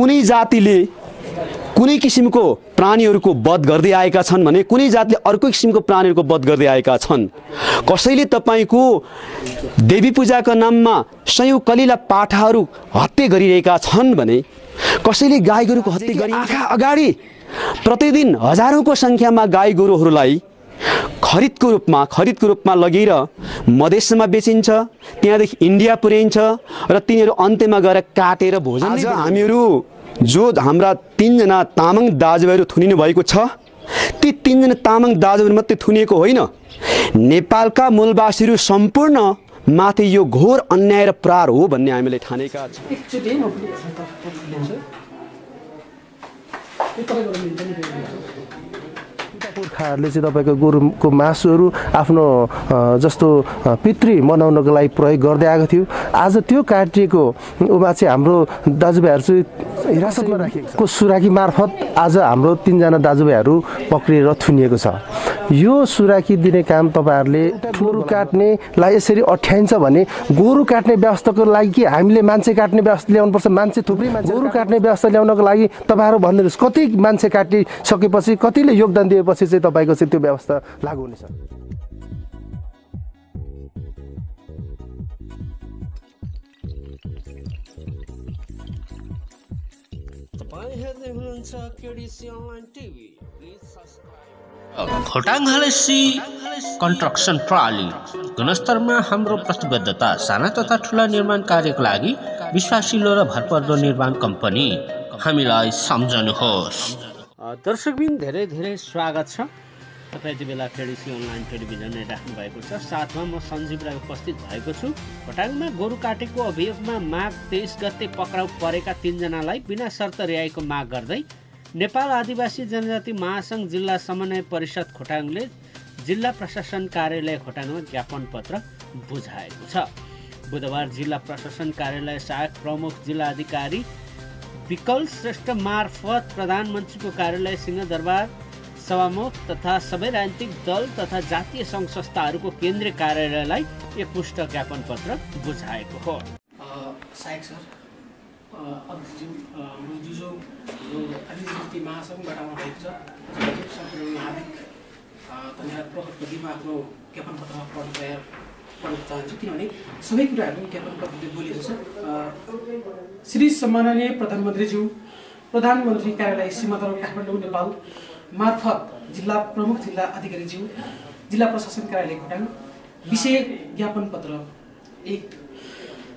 कुनै जातिले कुनै किसिमको प्राणीहरूको वध गर्दै आएका छन् भने कुनै जातिले अर्को किसिमको प्राणीहरूको वध गर्दै आएका छन्। कसैले तपाईको देवी पूजाका नाममा सयौं कलिला पाठाहरू हत्या गरिरहेका छन् भने, कसैले गाई गोरुको हत्या गरी आँखा अगाडि प्रतिदिन हजारौंको संख्यामा गाई गोरुहरूलाई खरिदको रूपमा लगेर मधेसमा बेचिन्छ, त्यहाँदेखि इन्डिया पुर्याइन्छ र तिनीहरू अन्त्यमा गएर काटेर भोजन। आज हामीहरू जो हाम्रा 3 जना तामाङ दाजुभाइहरू थुनिनु भएको छ, ती 3 जना तामाङ दाजुभाइहरू मात्रै थुनिएको होइन, नेपालका मूलवासीहरू सम्पूर्ण माथि यो घोर अन्याय र प्रहार हो भन्ने हामीले ठानेका छौँ। पुर्खाहरूले चाहिँ तपाईँको गोरुको मासुहरू आफ्नो जस्तो पितृ मनाउनको लागि प्रयोग गर्दै आएको थियो। आज त्यो काटिएको उमा चाहिँ हाम्रो दाजुभाइहरू चाहिँ हिरासतमा राखिएको सुराकी मार्फत आज हाम्रो 3 जना दाजुभाइहरू पक्रिएर थुनिएको छ। यो सुराकी दिने काम तपाईँहरूले गोरु काट्नेलाई यसरी अठ्याइन्छ भने गोरु काट्ने व्यवस्थाको लागि कि हामीले मान्छे काट्ने व्यवस्था ल्याउनुपर्छ? मान्छे थुप्रै गोरु काट्ने व्यवस्था ल्याउनको लागि तपाईँहरू भन्नुहोस् कति मान्छे काटिसकेपछि, कतिले योगदान दिएपछि चाहिँ तपाईँको चाहिँ त्यो व्यवस्था लागू हुनेछ? खोटाङ हालेसी कन्स्ट्रक्सन प्रणाली गुणस्तरमा हाम्रो प्रतिबद्धता। साना तथा ठुला निर्माण कार्यको लागि विश्वासिलो र भरपर्दो निर्माण कम्पनी हामीलाई सम्झनुहोस्। दर्शकबिन धेरै धेरै स्वागत छ। तपाईँ यति बेला केडिसी अनलाइन टेलिभिजन हेरिराख्नु भएको छ। साथमा म सञ्जीव राई उपस्थित भएको छु। खोटाङमा गोरु काटेको अभियोगमा माघ 23 गते पक्राउ परेका 3 जनालाई बिना शर्त रिहाईको माग गर्दै नेपाल आदिवासी जनजाति महासङ्घ जिल्ला समन्वय परिषद खोटाङले जिल्ला प्रशासन कार्यालय खोटाङमा ज्ञापन पत्र बुझाएको छ। बुधबार जिल्ला प्रशासन कार्यालय सहायक प्रमुख जिल्ला अधिकारी विकल श्रेष्ठ मार्फत प्रधानमन्त्रीको कार्यालय सिंहदरबार सभामुख तथा सबै राजनीतिक दल तथा जातीय सङ्घ संस्थाहरूको केन्द्रीय कार्यालयलाई एक पुष्ट ज्ञापन पत्र बुझाएको हो। सहायक सर, आदिवासी महासङ्घबाट आउनु भएको छ। सम्पूर्ण हार्दिक धन्यवाद प्रकट गरिदिनु। आफ्नो ज्ञापन पत्रमा पढ्न चाहन्छु, किनभने सबै कुराहरू ज्ञापन पत्रले बोलेको छ। श्री सम्माननीय प्रधानमन्त्रीज्यू, प्रधानमन्त्री कार्यालय सिंहदरबार काठमाडौँ नेपाल मार्फत जिल्ला प्रमुख जिल्ला अधिकारीज्यू, जिल्ला प्रशासन कार्यालय खोटाङ विषय ज्ञापन पत्र 1।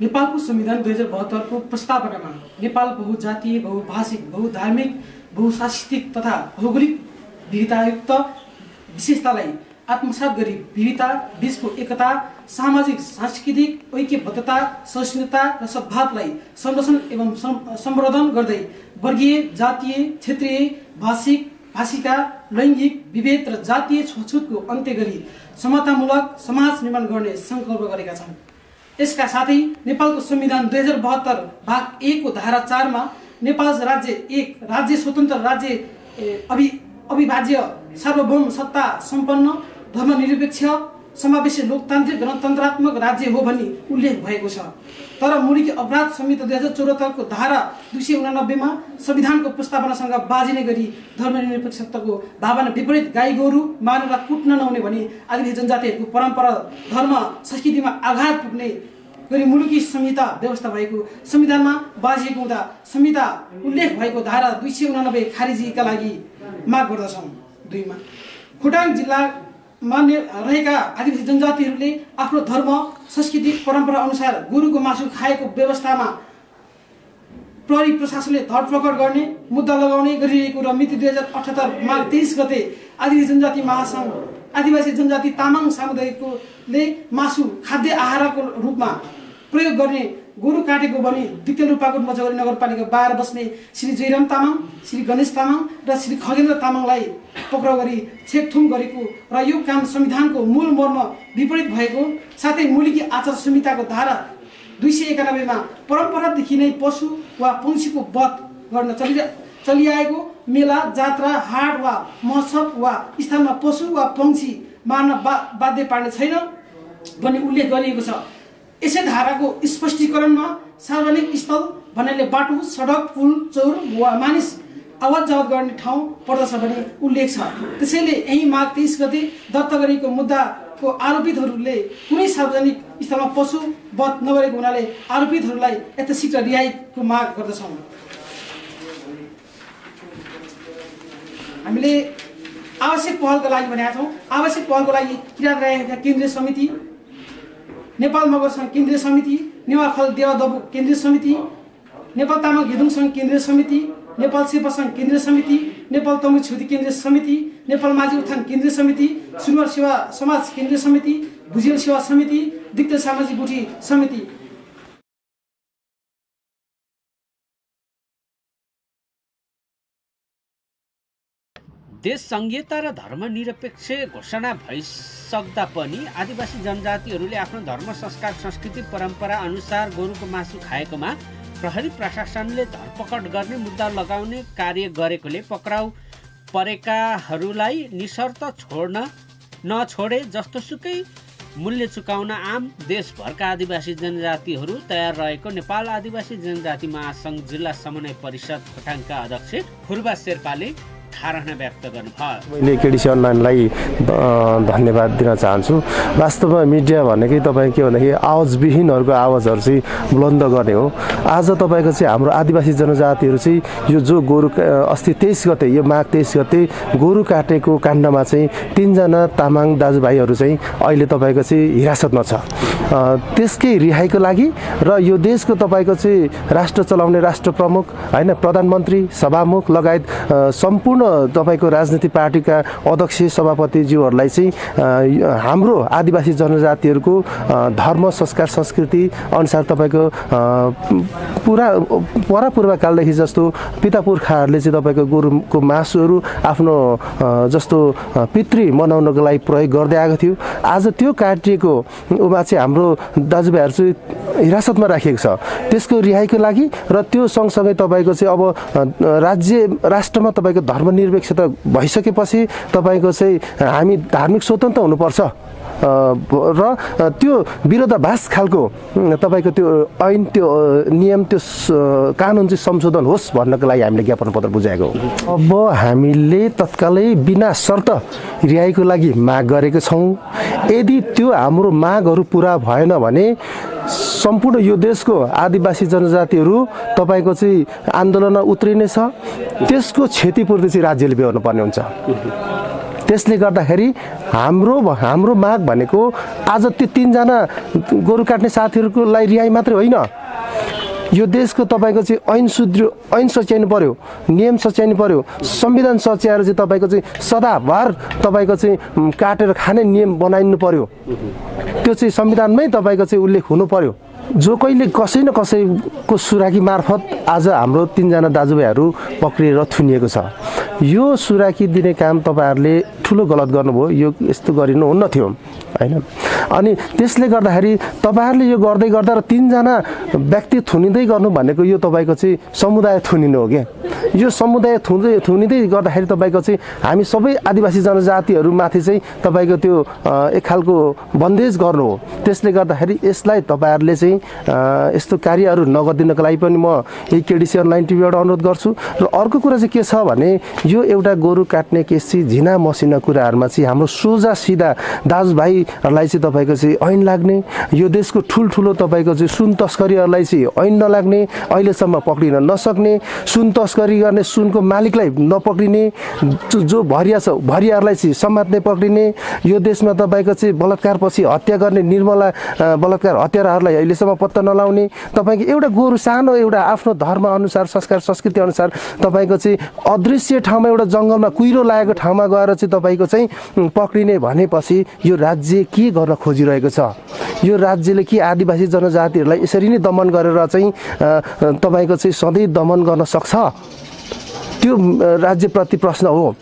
नेपालको संविधान 2072 को प्रस्तावनामा नेपाल बहुजातीय, बहुभाषिक, बहुधार्मिक, बहुसांस्कृतिक तथा भौगोलिक विविधतायुक्त विशेषतालाई आत्मसात गरी विविधता बीचको एकता, सामाजिक सांस्कृतिक ऐक्यबद्धता, सहिष्णुता र सद्भावलाई संरक्षण एवं सम्वर्धन गर्दै वर्गीय, जातीय, क्षेत्रीय, भाषिक, भाषिका, लैङ्गिक विभेद र जातीय छुटछुटको अन्त्य गरी समतामूलक समाज निर्माण गर्ने सङ्कल्प गरेका छन्। यसका साथै नेपालको संविधान 2072 भाग 1 को धारा 4 मा नेपाल राज्य एक राज्य स्वतन्त्र राज्य अविभाज्य सार्वभौम सत्ता सम्पन्न धर्मनिरपेक्ष समावेशी लोकतान्त्रिक गणतन्त्रात्मक राज्य हो भनी उल्लेख भएको छ। तर मुलुकी अपराध संहिता 2074 को धारा 289 मा संविधानको प्रस्तावनासँग बाजिने गरी धर्मनिरपेक्षताको भावना विपरीत गाई गोरु मारेर कुट्न नहुने भनी आदिवासी जनजातिहरूको परम्परा, धर्म, संस्कृतिमा आघात पुग्ने गरी मुलुकी संहिता व्यवस्था भएको संविधानमा बाजिएको हुँदा संहिता उल्लेख भएको धारा 289 खारिजीका लागि माग गर्दछौँ। 2 मा खोटाङ जिल्लामा रहेका आदिवासी जनजातिहरूले आफ्नो धर्म, संस्कृति, परम्परा अनुसार गोरुको मासु खाएको व्यवस्थामा प्रहरी प्रशासनले धरपकड गर्ने, मुद्दा लगाउने गरिरहेको र मिति 2078 माघ 23 गते आदिवासी जनजाति महासङ्घ आदिवासी जनजाति तामाङ समुदायले मासु खाद्य आहारको रूपमा प्रयोग गर्ने गोरु काटेको भनी द्वितीय रूपाकोट मझौरी नगरपालिका 12 बस्ने श्री जयराम तामाङ, श्री गणेश तामाङ र श्री खगेन्द्र तामाङलाई पक्राउ गरी छेकथुम गरेको र यो काम संविधानको मूल मर्म विपरीत भएको साथै मुलुकी आचार संहिताको धारा 291 मा परम्परादेखि नै पशु वा पंक्षीको वध गर्न चलिआएको मेला, जात्रा, हाट वा महोत्सव वा स्थानमा पशु वा पंक्षी मार्न बाध्य पार्ने छैन भन्ने उल्लेख गरिएको छ। यसै धाराको स्पष्टीकरणमा सार्वजनिक स्थल भन्नाले बाटो सडक पुल चौर वा मानिस आवाज जावत गर्ने ठाउँ पर्दछ भन्ने उल्लेख छ। त्यसैले यही माघ 23 गते दर्ता गरिएको मुद्दाको आरोपितहरूले कुनै सार्वजनिक स्थलमा पशु वध नगरेको हुनाले आरोपितहरूलाई यथाशीघ्र रिहाईको माग गर्दछौँ। हामीले आवश्यक पहलको लागि भनेका छौँ। आवश्यक पहलको लागि किरात राखेका केन्द्रीय समिति, नेपाल मगर सङ्घ केन्द्रीय समिति, नेवार खल देवा दबु केन्द्रीय समिति, नेपाल तामाङ घेदुङ सङ्घ केन्द्रीय समिति, नेपाल शेर्पा सङ्घ केन्द्रीय समिति, नेपाल तमु छुदी केन्द्रीय समिति, नेपाल माझी उत्थान केन्द्रीय समिति, सुनवार सेवा समाज केन्द्रीय समिति, भुजेल सेवा समिति, दिक्क सामाजिक गुठी समिति देश संघीयता र धर्मनिरपेक्ष घोषणा भइसक्दा पनि आदिवासी जनजातिहरूले आफ्नो धर्म संस्कार संस्कृति परम्परा अनुसार गोरुको मासु खाएकोमा प्रहरी प्रशासनले धरपकड गर्ने मुद्दा लगाउने कार्य गरेकोले पक्राउ परेकाहरूलाई निशर्त नछोडे जस्तोसुकै मूल्य चुकाउन आम देशभरका आदिवासी जनजातिहरू तयार रहेको नेपाल आदिवासी जनजाति महासङ्घ जिल्ला समन्वय परिषद खोटाङका अध्यक्ष फुर्बा शेर्पाले धारणा व्यक्त गर्नुभयो। मैले केडिसी अनलाइनलाई धन्यवाद दिन चाहन्छु। वास्तवमा मिडिया भनेकै तपाईँ के भन्दाखेरि आवाजविहीनहरूको आवाजहरू चाहिँ बुलन्द गर्ने हो। आज तपाईँको चाहिँ हाम्रो आदिवासी जनजातिहरू चाहिँ यो जो गोरु अस्ति 23 गते यो माघ 23 गते गोरु काटेको काण्डमा चाहिँ 3 जना तामाङ दाजुभाइहरू चाहिँ अहिले तपाईँको चाहिँ हिरासतमा छ। त्यसकै रिहाईको लागि र यो देशको तपाईँको चाहिँ राष्ट्र चलाउने राष्ट्र प्रमुख होइन प्रधानमन्त्री सभामुख लगायत सम्पूर्ण तपाईको राजनीतिक पार्टीका अध्यक्ष सभापतिज्यूहरूलाई चाहिँ हाम्रो आदिवासी जनजातिहरूको धर्म संस्कार संस्कृति अनुसार तपाईँको पूर्वकालदेखि जस्तो पिता पुर्खाहरूले चाहिँ तपाईँको गोरुको मासुहरू आफ्नो जस्तो पितृ मनाउनको लागि प्रयोग गर्दै आएको थियो। आज त्यो काटिएको उमा चाहिँ हाम्रो दाजुभाइहरू चाहिँ हिरासतमा राखिएको छ। त्यसको रिहाईको लागि र त्यो सँगसँगै तपाईँको चाहिँ अब राष्ट्रमा तपाईँको धर्मनिरपेक्षता भइसकेपछि तपाईँको चाहिँ हामी धार्मिक स्वतन्त्र हुनुपर्छ र त्यो विरोधाभास खालको तपाईँको त्यो ऐन त्यो नियम त्यो कानुन चाहिँ संशोधन होस् भन्नको लागि हामीले ज्ञापन पत्र बुझाएको हो। अब हामीले तत्कालै बिना शर्त रिहाईको लागि माग गरेको छौँ। यदि त्यो हाम्रो मागहरू पुरा भएन भने सम्पूर्ण यो देशको आदिवासी जनजातिहरू तपाईँको चाहिँ आन्दोलनमा उत्रिनेछ। त्यसको क्षतिपूर्ति चाहिँ राज्यले बेहोर्नु पर्ने हुन्छ। त्यसले गर्दाखेरि हाम्रो माग भनेको आज त्यो 3 जना गोरु काट्ने साथीहरूको लागि रिहाई मात्रै होइन, यो देशको तपाईँको चाहिँ ऐन सच्याउनु पर्यो, नियम सच्याउनु पर्यो, संविधान सच्याएर चाहिँ तपाईँको चाहिँ सदाभर तपाईँको चाहिँ काटेर खाने नियम बनाइनु पर्यो। त्यो चाहिँ संविधानमै तपाईँको चाहिँ उल्लेख हुनु पर्यो। जो कहिले कसै न कसैको सुराकी मार्फत आज हाम्रो 3 जना दाजुभाइहरू पक्रिएर थुनिएको छ। यो सुराकी दिने काम तपाईँहरूले ठुलो गलत गर्नुभयो। यो यस्तो गरिनु हुन्न थियो हैन। अनि त्यसले गर्दाखेरि तपाईँहरूले यो गर्दै गर्दा र 3 जना व्यक्ति थुनिँदै गर्नु भनेको यो तपाईँको चाहिँ समुदाय थुनिनु हो क्या। यो समुदाय थुनिँदै गर्दाखेरि तपाईँको चाहिँ हामी सबै आदिवासी जनजातिहरू माथि चाहिँ तपाईँको त्यो एक खालको बन्देज गर्नु हो। त्यसले गर्दाखेरि यसलाई तपाईँहरूले चाहिँ यस्तो कार्यहरू नगरिदिनको लागि पनि म यही केडिसी अनलाइन टिभीबाट अनुरोध गर्छु। र अर्को कुरा चाहिँ के छ भने यो एउटा गोरु काट्ने केस चाहिँ झिना मसिना कुराहरूमा चाहिँ हाम्रो सोझा सिधा दाजुभाइहरूलाई चाहिँ तपाईँको चाहिँ ऐन लाग्ने, यो देशको ठुल्ठुलो तपाईँको चाहिँ सुन तस्करीहरूलाई चाहिँ ऐन नलाग्ने, अहिलेसम्म पक्रिन नसक्ने, सुन तस्करी गर्ने सुनको मालिकलाई नपक्रिने, जो भरिया छ भरियाहरूलाई चाहिँ समात्ने पक्रिने, यो देशमा तपाईँको चाहिँ बलात्कारपछि हत्या गर्ने निर्मला बलात्कार हत्याराहरूलाई अहिलेसम्म पत्ता नलाउने, तपाईँको एउटा गोरु सानो एउटा आफ्नो धर्म अनुसार संस्कार संस्कृति अनुसार तपाईँको चाहिँ अदृश्य ठाउँमा एउटा जङ्गलमा कुहिरो लागेको ठाउँमा गएर चाहिँ तपाईँको चाहिँ पक्रिने भनेपछि यो राज्य के गर्न खोजिरहेको छ? यो राज्यले के आदिवासी जनजातिहरूलाई यसरी नै दमन गरेर चाहिँ तपाईँको चाहिँ सधैँ दमन गर्न सक्छ? त्यो राज्यप्रति प्रश्न हो।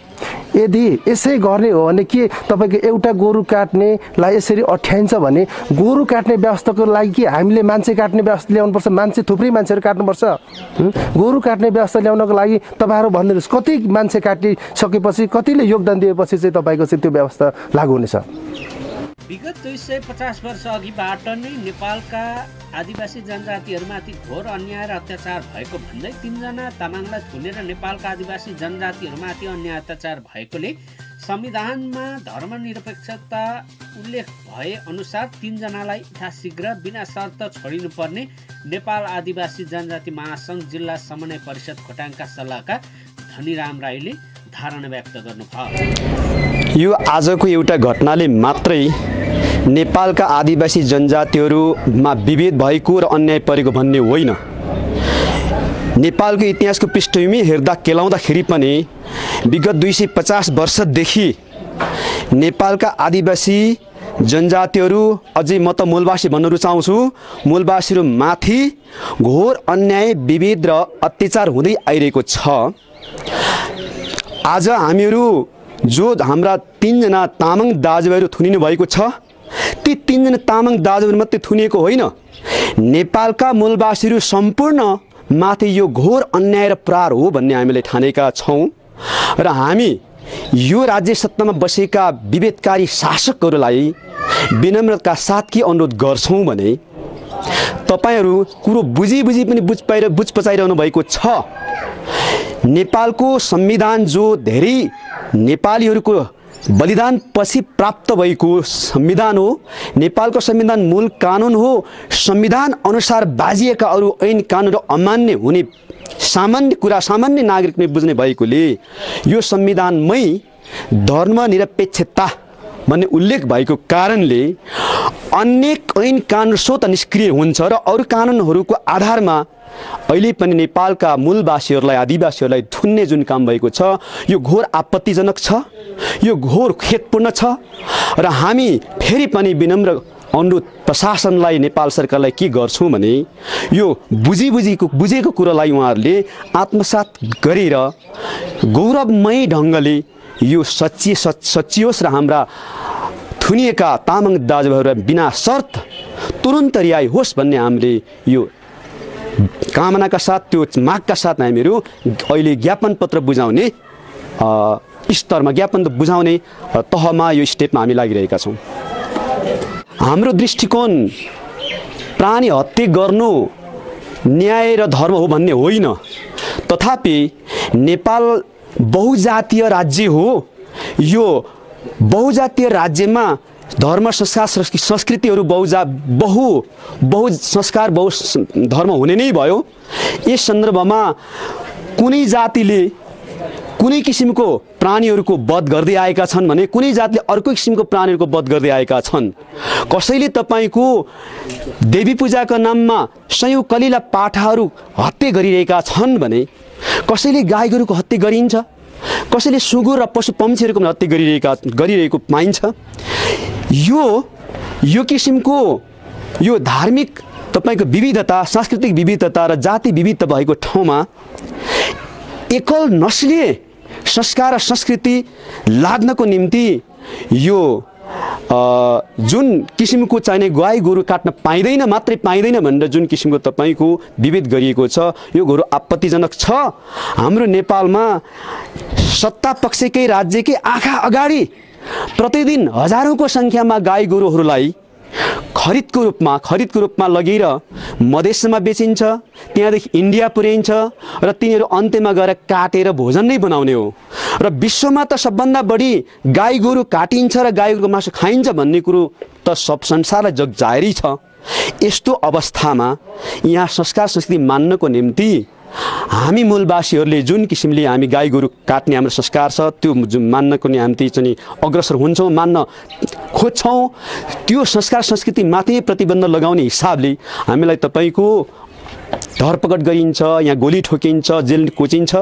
यदि यसै गर्ने हो भने के तपाईँको एउटा गोरु काट्नेलाई यसरी अठ्याइन्छ भने गोरु काट्ने व्यवस्थाको लागि के हामीले मान्छे काट्ने व्यवस्था ल्याउनुपर्छ? मान्छे थुप्रै मान्छेहरू काट्नुपर्छ? गोरु काट्ने व्यवस्था ल्याउनको लागि तपाईँहरू भनिदिनुहोस् कति मान्छे काटिसकेपछि कतिले योगदान दिएपछि चाहिँ तपाईँको चाहिँ त्यो व्यवस्था लागु हुनेछ? विगत 250 वर्ष अघिबाट नै नेपालका आदिवासी जनजातिहरूमाथि घोर अन्याय र अत्याचार भएको भन्दै 3 जना तामाङलाई थुनेर नेपालका आदिवासी जनजातिहरूमाथि अन्याय अत्याचार भएकोले संविधानमा धर्मनिरपेक्षता उल्लेख भए अनुसार 3 जनालाई यथाशीघ्र बिना शर्त छोडिनुपर्ने नेपाल आदिवासी जनजाति महासङ्घ जिल्ला समन्वय परिषद खोटाङका सल्लाहकार धनीराम राईले धारणा व्यक्त गर्नुभयो। यो आजको एउटा घटनाले मात्रै नेपालका आदिवासी जनजातिहरूमा विभेद भएको र अन्याय परेको भन्ने होइन। नेपालको इतिहासको पृष्ठभूमि हेर्दा केलाउँदाखेरि पनि विगत 250 वर्षदेखि नेपालका आदिवासी जनजातिहरू, अझै म त मूलवासी भन्न रुचाउँछु, मूलवासीहरू माथि घोर अन्याय, विभेद र अत्याचार हुँदै आइरहेको छ। आज हामीहरू जो हाम्रा 3 जना तामाङ दाजुभाइहरू थुनिनु भएको छ, ती 3 जना तामाङ दाजुभाइहरू मात्रै थुनिएको होइन, नेपालका मूलवासीहरू सम्पूर्ण माथि यो घोर अन्याय र प्रहार हो भन्ने हामीले ठानेका छौँ। र हामी यो राज्य सत्तामा बसेका विभेदकारी शासकहरूलाई विनम्रताका साथ के अनुरोध गर्छौँ भने तपाईहरू कुरो बुझी पनि बुझ पचाइरहनु भएको छ। नेपालको संविधान जो धेरै नेपालीहरूको बलिदान पछि प्राप्त भएको संविधान हो, नेपालको संविधान मूल कानुन हो। संविधान अनुसार बाजिएका अरू ऐन कानुनहरू अमान्य हुने सामान्य नागरिकले बुझ्ने भएकोले यो संविधानमै धर्मनिरपेक्षता भन्ने उल्लेख भएको कारणले अनेक ऐन कानुन स्वत निष्क्रिय हुन्छ र अरू कानुनहरूको आधारमा अहिले पनि नेपालका मूलवासीहरूलाई, आदिवासीहरूलाई थुन्ने जुन काम भएको छ, यो घोर आपत्तिजनक छ, यो घोर खेदपूर्ण छ। र हामी फेरि पनि विनम्र अनुरोध प्रशासनलाई, नेपाल सरकारलाई के गर्छौँ भने यो बुझेको कुरालाई उहाँहरूले आत्मसात गरेर गौरवमय ढङ्गले यो सचियोस् र हाम्रा थुनिएका तामाङ दाजुभाइहरूलाई बिना शर्त तुरुन्त रिहाई होस् भन्ने हामीले यो कामनाका साथ, त्यो मागका साथ हामीहरू अहिले ज्ञापन पत्र बुझाउने स्तरमा, ज्ञापन बुझाउने तहमा, यो स्टेपमा हामी लागिरहेका छौँ। हाम्रो दृष्टिकोण प्राणी हत्या गर्नु न्याय र धर्म हो भन्ने होइन, तथापि नेपाल बहुजातीय राज्य हो। यो बहुजातीय राज्यमा धर्म, संस्कार, संस्कृतिहरू बहु संस्कार, बहु धर्म हुने नै भयो। यस सन्दर्भमा कुनै जातिले कुनै किसिमको प्राणीहरूको वध गर्दै आएका छन् भने कुनै जातिले अर्को किसिमको प्राणीहरूको वध गर्दै आएका छन्। कसैले तपाईँको देवी पूजाको नाममा सयौं कलिला पाठाहरू हत्या गरिरहेका छन् भने, कसैले गाई गोरुको हत्या गरिन्छ, कसैले सुँगुर र पशु पक्षीहरूको हत्या गरिरहेको पाइन्छ। यो किसिमको यो धार्मिक तपाईँको विविधता, सांस्कृतिक विविधता र जाति विविधता भएको ठाउँमा एकल नस्लीय संस्कार र संस्कृति लाद्नको निम्ति यो जुन किसिमको चाहिने गाई गोरु काट्न पाइँदैन, मात्रै पाइँदैन भनेर जुन किसिमको तपाईँको विभेद गरिएको छ, यो घोर आपत्तिजनक छ। हाम्रो नेपालमा सत्ता पक्षकै राज्यकै आँखा अगाडि प्रतिदिन हजारौंको सङ्ख्यामा गाई गोरुहरूलाई खरिदको रूपमा लगेर मधेसमा बेचिन्छ, त्यहाँदेखि इन्डिया पुर्याइन्छ र तिनीहरू अन्त्यमा गएर काटेर भोजन नै बनाउने हो। र विश्वमा त सबभन्दा बढी गाई गोरु काटिन्छ र गाई गोरुको मासु खाइन्छ भन्ने कुरो त सब संसारलाई जगजाहेरै छ। यस्तो अवस्थामा यहाँ संस्कार संस्कृति मान्नको निम्ति हामी मूलवासीहरूले जुन किसिमले हामी गाई गोरु काट्ने हाम्रो संस्कार छ, त्यो जुन मान्नको निम्ति चाहिँ अग्रसर हुन्छौँ, मान्न खोज्छौँ, त्यो संस्कार संस्कृति माथि प्रतिबन्ध लगाउने हिसाबले हामीलाई तपाईँको धरपकड गरिन्छ, यहाँ गोली ठोकिन्छ, जेल कोचिन्छ।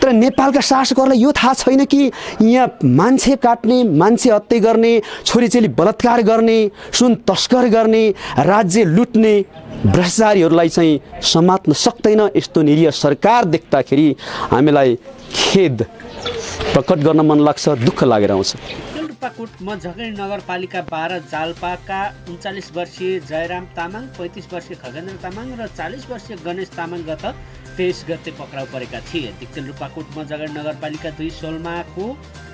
तर नेपालका शासकहरूलाई यो थाहा छैन कि यहाँ मान्छे काट्ने, मान्छे हत्या गर्ने, छोरीचेली बलात्कार गर्ने, सुन तस्कर गर्ने, राज्य लुट्ने भ्रष्टाचारीहरूलाई चाहिँ समात्न सक्दैन। यस्तो निरीह सरकार देख्दाखेरि हामीलाई खेद प्रकट गर्न मन लाग्छ, दुःख लागेर आउँछ। ढुक्पाकोट मझगडी नगरपालिका 12 जालपाका 39 वर्षीय जयराम तामाङ, 35 वर्षीय खगेन्द्र तामाङ र 40 वर्षीय गणेश तामाङ गत 23 गते पक्राउ परेका थिए। दिक्तेल रूपाकोट मजगढ नगरपालिका 2 सोलमाको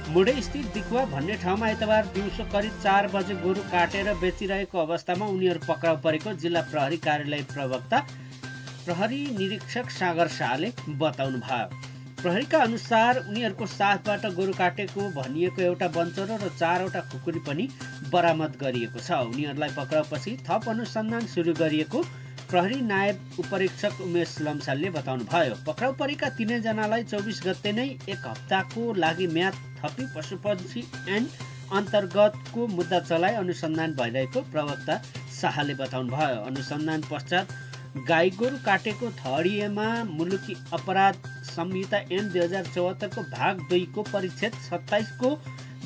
मुडे स्थित दिकुवा भन्ने ठाउँमा आइतबार दिउँसो करिब 4 बजे गोरु काटेर बेचिरहेको अवस्थामा उनीहरू पक्राउ परेको जिल्ला प्रहरी कार्यालय प्रवक्ता प्रहरी निरीक्षक सागर शाहले बताउनु भयो। प्रहरीका अनुसार उनीहरूको साथबाट गोरु काटेको भनिएको एउटा बन्चरो र 4 वटा खुकुरी पनि बरामद गरिएको छ। उनीहरूलाई पक्राउपछि थप अनुसन्धान सुरु गरिएको प्रहरी नायब उपरीक्षक उमेश लम्सालले बताउनु भयो। पक्राउ परेका तीनैजनालाई 24 गते नै 1 हप्ताको लागि म्याद थपी पशुपक्षी ऐन अन्तर्गतको मुद्दा चलाइ अनुसन्धान भइरहेको प्रवक्ता शाहले बताउनु भयो। अनुसन्धान पश्चात गाई गोरु काटेको थडिएमा मुलुकी अपराध संहिता ऐन 2074 को भाग 2 को परिच्छेद 27 को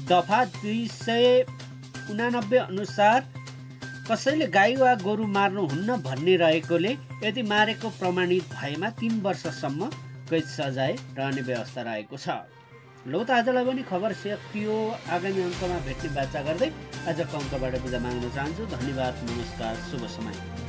दफा 289 अनुसार कसैले गाई वा गोरु मार्नुहुन्न भन्ने रहेकोले यदि मारेको प्रमाणित भएमा 3 वर्षसम्म कैद सजाय रहने व्यवस्था रहेको छ। लो त आजलाई पनि खबर सकियो। आगामी अङ्कमा भेट्ने बाचा गर्दै आजको अङ्कबाट बिदा माग्न चाहन्छु। धन्यवाद, नमस्कार, शुभ समय।